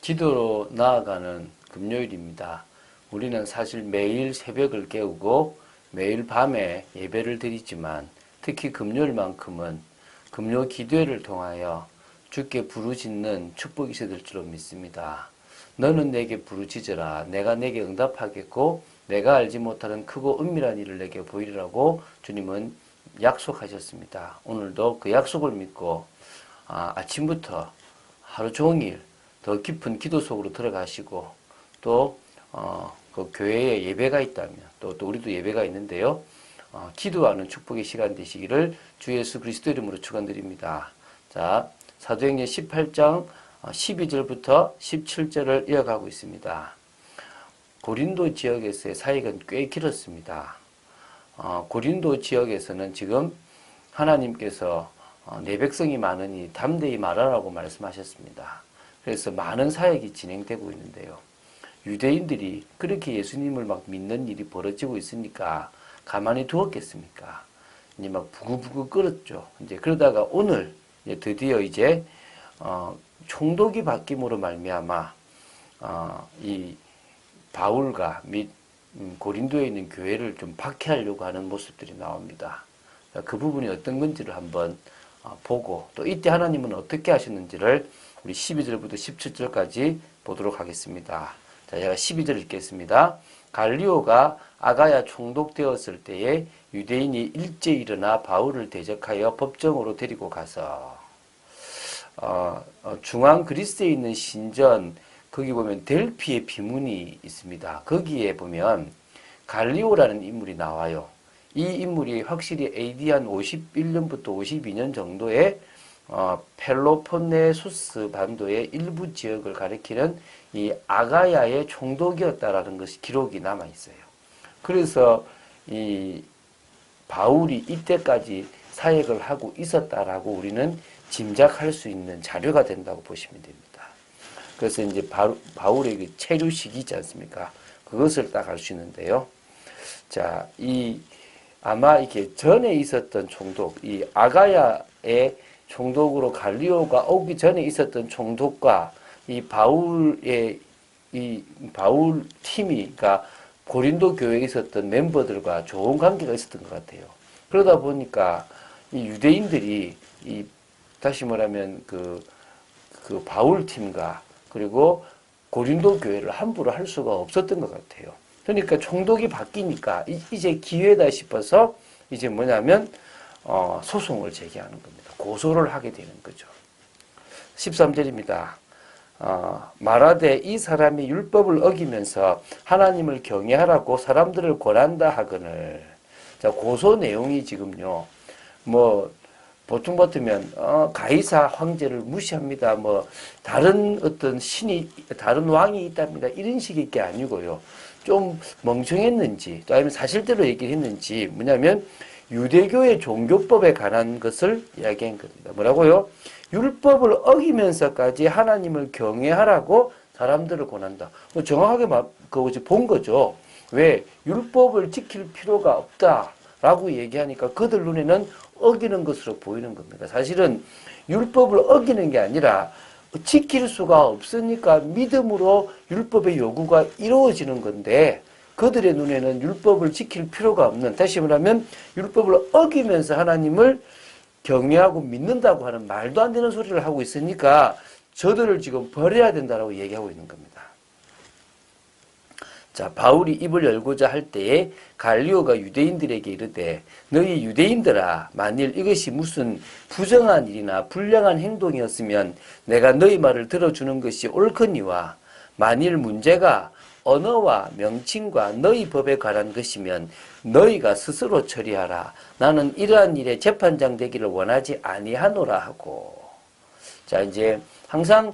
기도로 나아가는 금요일입니다. 우리는 사실 매일 새벽을 깨우고 매일 밤에 예배를 드리지만 특히 금요일만큼은 금요 기도회를 통하여 주께 부르짖는 축복이 있어야 될 줄로 믿습니다. 너는 내게 부르짖으라. 내가 내게 응답하겠고 내가 알지 못하는 크고 은밀한 일을 내게 보이리라고 주님은 약속하셨습니다. 오늘도 그 약속을 믿고 아침부터 하루 종일 더 깊은 기도 속으로 들어가시고 또 그 교회에 예배가 있다면 또 우리도 예배가 있는데요. 기도하는 축복의 시간 되시기를 주 예수 그리스도 이름으로 축원드립니다. 자, 사도행전 18장 12절부터 17절을 이어가고 있습니다. 고린도 지역에서의 사역은 꽤 길었습니다. 고린도 지역에서는 지금 하나님께서 내 백성이 많으니 담대히 말하라고 말씀하셨습니다. 그래서 많은 사역이 진행되고 있는데요. 유대인들이 그렇게 예수님을 막 믿는 일이 벌어지고 있으니까 가만히 두었겠습니까? 이제 막 부글부글 끓었죠. 이제 그러다가 오늘 드디어 이제 총독이 바뀜으로 말미암아 이 바울과 및 고린도에 있는 교회를 좀 박해하려고 하는 모습들이 나옵니다. 그 부분이 어떤 건지를 한번 보고 또 이때 하나님은 어떻게 하셨는지를 우리 12절부터 17절까지 보도록 하겠습니다. 자, 제가 12절 읽겠습니다. 갈리오가 아가야 총독되었을 때에 유대인이 일제 일어나 바울을 대적하여 법정으로 데리고 가서 중앙 그리스에 있는 신전 거기 보면 델피의 비문이 있습니다. 거기에 보면 갈리오라는 인물이 나와요. 이 인물이 확실히 AD 한 51년부터 52년 정도에 펠로폰네소스 반도의 일부 지역을 가리키는 이 아가야의 총독이었다라는 것이 기록이 남아 있어요. 그래서 이 바울이 이때까지 사역을 하고 있었다라고 우리는 짐작할 수 있는 자료가 된다고 보시면 됩니다. 그래서 이제 바울의 그 체류 시기지 않습니까? 그것을 딱 알 수 있는데요. 자, 아마 이렇게 전에 있었던 총독, 이 아가야의 총독으로 갈리오가 오기 전에 있었던 총독과 이 바울 팀이, 그러니까 고린도 교회에 있었던 멤버들과 좋은 관계가 있었던 것 같아요. 그러다 보니까 이 유대인들이 다시 말하면 그 바울 팀과 그리고 고린도 교회를 함부로 할 수가 없었던 것 같아요. 그러니까 총독이 바뀌니까 이제 기회다 싶어서 이제 뭐냐면 소송을 제기하는 겁니다. 고소를 하게 되는 거죠. 13절입니다. 말하되 이 사람이 율법을 어기면서 하나님을 경외하라고 사람들을 권한다 하거늘. 자, 고소 내용이 지금요. 뭐 보통 같으면 가이사 황제를 무시합니다. 뭐 다른 어떤 다른 왕이 있답니다. 이런 식의 게 아니고요. 좀 멍청했는지 또 아니면 사실대로 얘기를 했는지 뭐냐면 유대교의 종교법에 관한 것을 이야기한 겁니다. 뭐라고요? 율법을 어기면서까지 하나님을 경외하라고 사람들을 권한다. 뭐 정확하게 본 거죠. 왜? 율법을 지킬 필요가 없다라고 얘기하니까 그들 눈에는 어기는 것으로 보이는 겁니다. 사실은 율법을 어기는 게 아니라 지킬 수가 없으니까 믿음으로 율법의 요구가 이루어지는 건데 그들의 눈에는 율법을 지킬 필요가 없는, 다시 말하면 율법을 어기면서 하나님을 경외하고 믿는다고 하는 말도 안 되는 소리를 하고 있으니까 저들을 지금 버려야 된다고 얘기하고 있는 겁니다. 자, 바울이 입을 열고자 할 때에 갈리오가 유대인들에게 이르되 너희 유대인들아 만일 이것이 무슨 부정한 일이나 불량한 행동이었으면 내가 너희 말을 들어주는 것이 옳거니와 만일 문제가 언어와 명칭과 너희 법에 관한 것이면 너희가 스스로 처리하라. 나는 이러한 일에 재판장 되기를 원하지 아니하노라 하고. 자, 이제 항상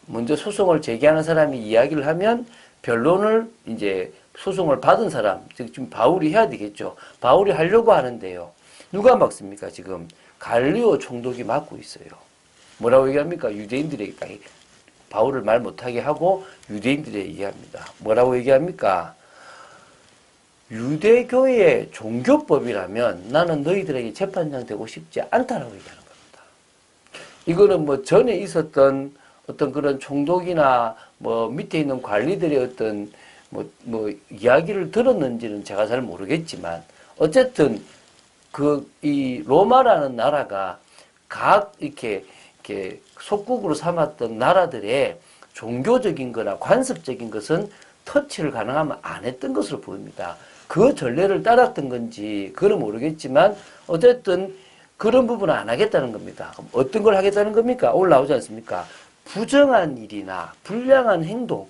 먼저 소송을 제기하는 사람이 이야기를 하면 변론을 이제 소송을 받은 사람, 즉 지금 바울이 해야 되겠죠. 바울이 하려고 하는데요. 누가 막습니까? 지금 갈리오 총독이 막고 있어요. 뭐라고 얘기합니까? 유대인들에게 바울을 말 못하게 하고 유대인들에게 얘기합니다. 뭐라고 얘기합니까? 유대교의 종교법이라면 나는 너희들에게 재판장 되고 싶지 않다라고 얘기하는 겁니다. 이거는 뭐 전에 있었던 어떤 그런 총독이나 뭐 밑에 있는 관리들의 어떤 뭐 이야기를 들었는지는 제가 잘 모르겠지만 어쨌든 이 로마라는 나라가 각 이렇게 속국으로 삼았던 나라들의 종교적인 거나 관습적인 것은 터치를 가능하면 안 했던 것으로 보입니다. 그 전례를 따랐던 건지 그건 모르겠지만 어쨌든 그런 부분은 안 하겠다는 겁니다. 그럼 어떤 걸 하겠다는 겁니까? 올라오지 않습니까? 부정한 일이나 불량한 행동,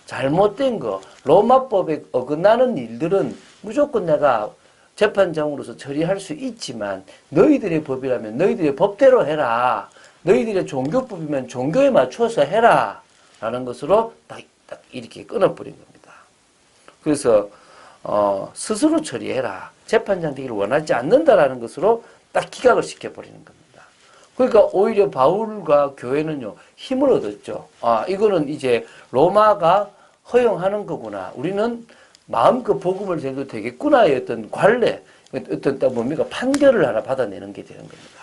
잘못된 거, 로마법에 어긋나는 일들은 무조건 내가 재판장으로서 처리할 수 있지만 너희들의 법이라면 너희들의 법대로 해라. 너희들의 종교법이면 종교에 맞춰서 해라. 라는 것으로 딱 이렇게 끊어버린 겁니다. 그래서 스스로 처리해라. 재판장 되기를 원하지 않는다라는 것으로 딱 기각을 시켜버리는 겁니다. 그러니까 오히려 바울과 교회는요, 힘을 얻었죠. 아, 이거는 이제 로마가 허용하는 거구나. 우리는 마음껏 복음을 전해도 되겠구나의 어떤 관례, 어떤 뭡니까? 판결을 하나 받아내는 게 되는 겁니다.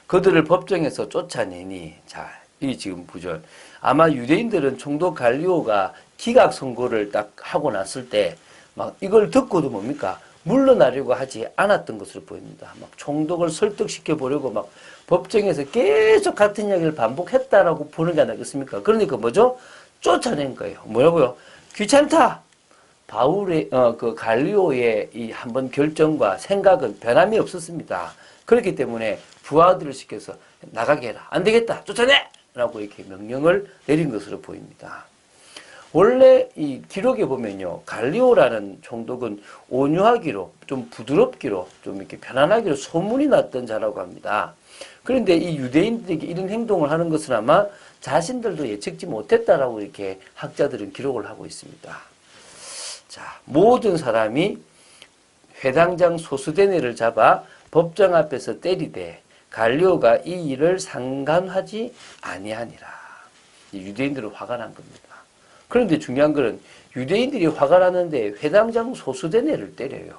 그들을 법정에서 쫓아내니, 자, 이 지금 구절. 아마 유대인들은 총독 갈리오가 기각 선고를 딱 하고 났을 때, 막 이걸 듣고도 뭡니까? 물러나려고 하지 않았던 것으로 보입니다. 막 총독을 설득시켜 보려고 막 법정에서 계속 같은 이야기를 반복했다라고 보는 게 아니겠습니까? 그러니까 뭐죠? 쫓아낸 거예요. 뭐라고요? 귀찮다! 바울의, 그 갈리오의 이 한번 결정과 생각은 변함이 없었습니다. 그렇기 때문에 부하들을 시켜서 나가게 해라. 안 되겠다. 쫓아내! 라고 이렇게 명령을 내린 것으로 보입니다. 원래 이 기록에 보면요, 갈리오라는 총독은 온유하기로, 좀 부드럽기로, 좀 이렇게 편안하기로 소문이 났던 자라고 합니다. 그런데 이 유대인들에게 이런 행동을 하는 것은 아마 자신들도 예측지 못했다라고 이렇게 학자들은 기록을 하고 있습니다. 자, 모든 사람이 회당장 소스데네를 잡아 법정 앞에서 때리되 갈리오가 이 일을 상관하지 아니하니라. 유대인들은 화가 난 겁니다. 그런데 중요한 것은 유대인들이 화가 나는데 회당장 소스데네를 때려요.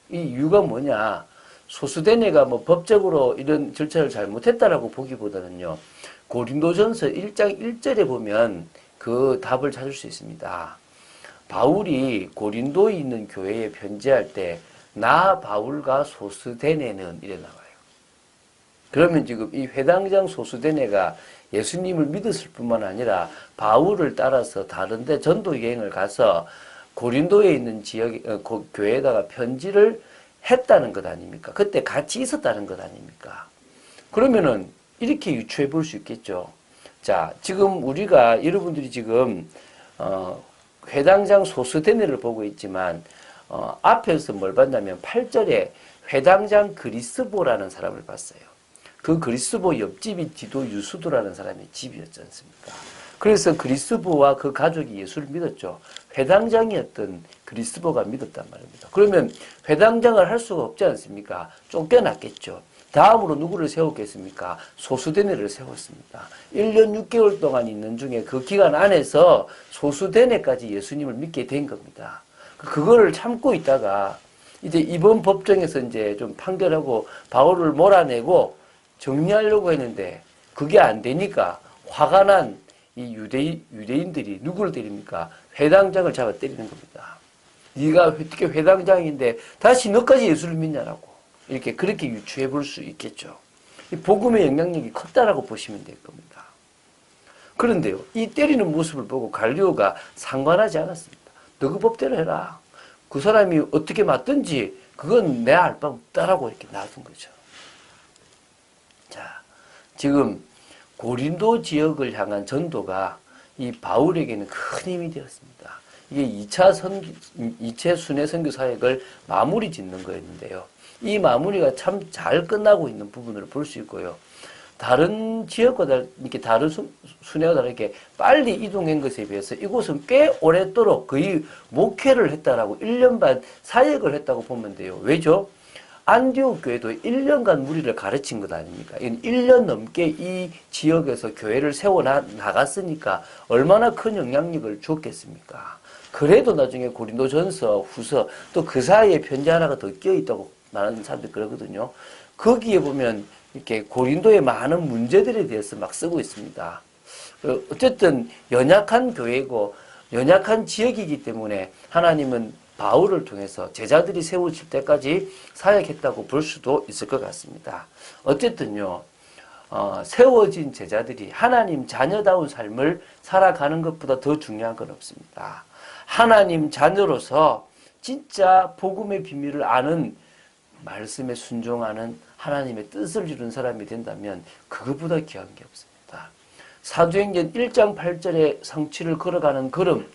이 이유가 뭐냐? 소스데네가 뭐 법적으로 이런 절차를 잘못했다라고 보기보다는요, 고린도전서 1장 1절에 보면 그 답을 찾을 수 있습니다. 바울이 고린도에 있는 교회에 편지할 때 나 바울과 소스데네는 이래 나와요. 그러면 지금 이 회당장 소스데네가 예수님을 믿었을 뿐만 아니라 바울을 따라서 다른데 전도 여행을 가서 고린도에 있는 교회에다가 편지를 했다는 것 아닙니까? 그때 같이 있었다는 것 아닙니까? 그러면은 이렇게 유추해 볼 수 있겠죠. 자, 지금 우리가 여러분들이 지금 회당장 소스데네를 보고 있지만 앞에서 뭘 봤냐면 8절에 회당장 그리스보라는 사람을 봤어요. 그 그리스보 옆집이 디도 유수도라는 사람의 집이었지 않습니까? 그래서 그리스보와 그 가족이 예수를 믿었죠. 회당장이었던 그리스보가 믿었단 말입니다. 그러면 회당장을 할 수가 없지 않습니까? 쫓겨났겠죠. 다음으로 누구를 세웠겠습니까? 소스데네를 세웠습니다. 1년 6개월 동안 있는 중에 그 기간 안에서 소스데네까지 예수님을 믿게 된 겁니다. 그거를 참고 있다가 이제 이번 법정에서 이제 좀 판결하고 바울을 몰아내고 정리하려고 했는데 그게 안 되니까 화가 난 이 유대인들이 누구를 때립니까? 회당장을 잡아 때리는 겁니다. 네가 어떻게 회당장인데 다시 너까지 예수를 믿냐라고. 이렇게 그렇게 유추해 볼 수 있겠죠. 이 복음의 영향력이 컸다라고 보시면 될 겁니다. 그런데요, 이 때리는 모습을 보고 갈리오가 상관하지 않았습니다. 너 그 법대로 해라. 그 사람이 어떻게 맞든지 그건 내 알 바 없다라고 이렇게 놔둔 거죠. 자, 지금 고린도 지역을 향한 전도가 이 바울에게는 큰 힘이 되었습니다. 이게 2차 순회 선교 사역을 마무리 짓는 거였는데요. 이 마무리가 참 잘 끝나고 있는 부분을 볼 수 있고요. 다른 지역과 이렇게 다른 순회와 다르게 빨리 이동한 것에 비해서 이곳은 꽤 오랫도록 거의 목회를 했다라고 1년 반 사역을 했다고 보면 돼요. 왜죠? 안디옥 교회도 1년간 무리를 가르친 것 아닙니까? 1년 넘게 이 지역에서 교회를 세워 나갔으니까 얼마나 큰 영향력을 줬겠습니까? 그래도 나중에 고린도전서, 후서 또 그 사이에 편지 하나가 더 끼어 있다고 말하는 사람들이 그러거든요. 거기에 보면 이렇게 고린도의 많은 문제들에 대해서 막 쓰고 있습니다. 어쨌든 연약한 교회고 연약한 지역이기 때문에 하나님은 바울을 통해서 제자들이 세워질 때까지 사역했다고 볼 수도 있을 것 같습니다. 어쨌든요, 세워진 제자들이 하나님 자녀다운 삶을 살아가는 것보다 더 중요한 건 없습니다. 하나님 자녀로서 진짜 복음의 비밀을 아는, 말씀에 순종하는 하나님의 뜻을 이루는 사람이 된다면 그것보다 귀한 게 없습니다. 사도행전 1장 8절의 성취를 걸어가는 걸음,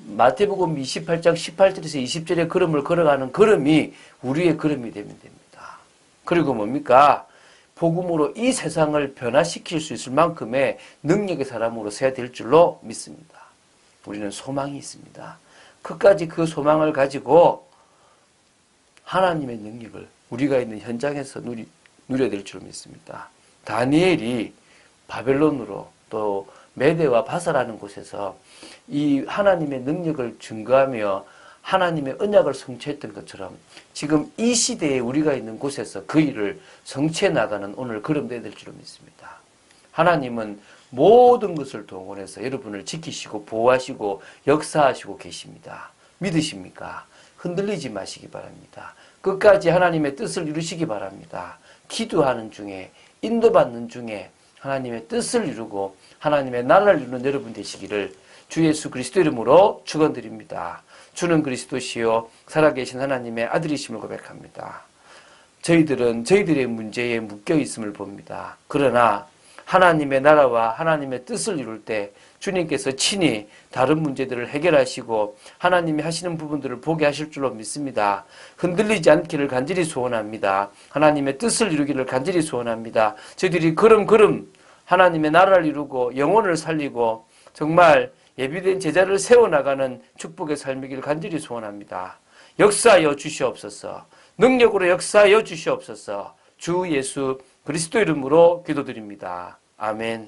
마태복음 28장 18절에서 20절의 걸음을 걸어가는 걸음이 우리의 걸음이 되면 됩니다. 그리고 뭡니까? 복음으로 이 세상을 변화시킬 수 있을 만큼의 능력의 사람으로 서야 될 줄로 믿습니다. 우리는 소망이 있습니다. 끝까지 그 소망을 가지고 하나님의 능력을 우리가 있는 현장에서 누려야 될 줄 믿습니다. 다니엘이 바벨론으로 또 메대와 바사라는 곳에서 이 하나님의 능력을 증거하며 하나님의 언약을 성취했던 것처럼 지금 이 시대에 우리가 있는 곳에서 그 일을 성취해 나가는 오늘 걸음돼야 될 줄 믿습니다. 하나님은 모든 것을 동원해서 여러분을 지키시고 보호하시고 역사하시고 계십니다. 믿으십니까? 흔들리지 마시기 바랍니다. 끝까지 하나님의 뜻을 이루시기 바랍니다. 기도하는 중에, 인도받는 중에 하나님의 뜻을 이루고 하나님의 나라를 이루는 여러분 되시기를 주 예수 그리스도 이름으로 축원드립니다. 주는 그리스도시요 살아계신 하나님의 아들이심을 고백합니다. 저희들은 저희들의 문제에 묶여 있음을 봅니다. 그러나 하나님의 나라와 하나님의 뜻을 이룰 때 주님께서 친히 다른 문제들을 해결하시고 하나님이 하시는 부분들을 보게 하실 줄로 믿습니다. 흔들리지 않기를 간절히 소원합니다. 하나님의 뜻을 이루기를 간절히 소원합니다. 저희들이 걸음걸음 하나님의 나라를 이루고 영혼을 살리고 정말 예비된 제자를 세워나가는 축복의 삶이길 간절히 소원합니다. 역사하여 주시옵소서. 능력으로 역사하여 주시옵소서. 주 예수 그리스도 이름으로 기도드립니다. 아멘.